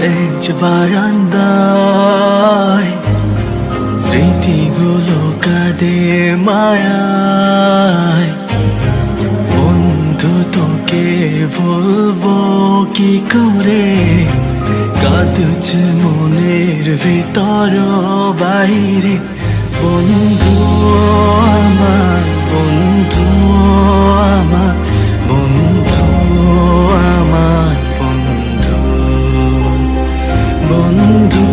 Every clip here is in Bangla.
বেঞ্চ বারান্দায় স্মৃতিগুলো কাঁদে মায়ায়। বন্ধু তোকে বলবো কি করে, কাঁদছে মনের ভিতর বাইরে। বন্ধু আমার, বন্ধু আমার, বন্ধু আমার, বন্ধু, বন্ধু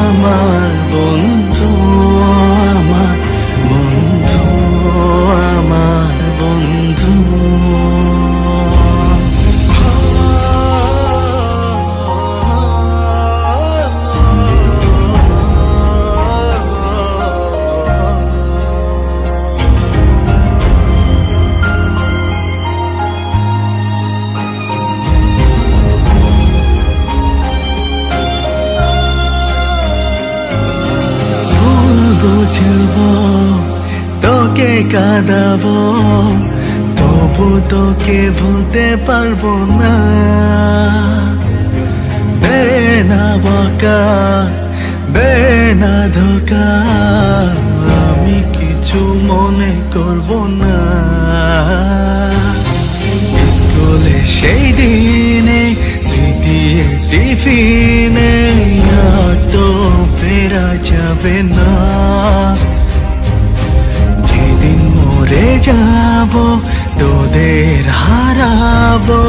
আমার, বন্ধু আমার, বন্ধু আমার, বন্ধু। বুঝবো তোকে কাঁদাবো, তবু তোকে ভুলতে পারবো না। দে না বকা, দে না ধোকা, আমি কিছু মনে করবো না। স্কুলে সেই দিনে স্মৃতির টিফিনে আর তো ফেরা যাবে না। যেদিন মরে যাব তোদের হারাবো,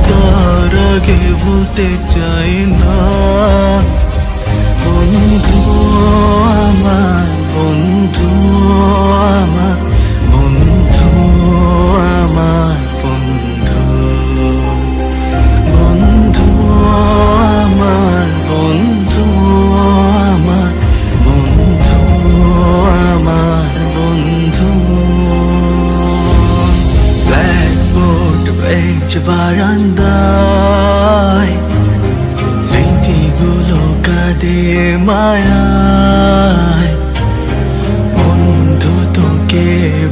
তার আগে ভুলতে চাই না। বন্ধু আমার, বন্ধু আমার, বন্ধু আমার, বন্ধু, বন্ধু আমার, বন্ধু আমার, বন্ধু আমার, বন্ধু। ব্ল্যাকবোর্ড বেঞ্চ বারান্দায় স্মৃতিগুলো কাঁদে মায়ায়। বন্ধু তোকে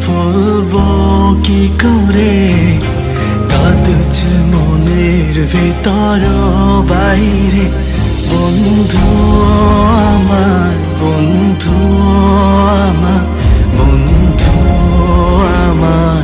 বলবো কি করে, কাঁদছে মনের ভিতর বাইরে। বন্ধু আমার, বন্ধু আমার, বন্ধু আমার,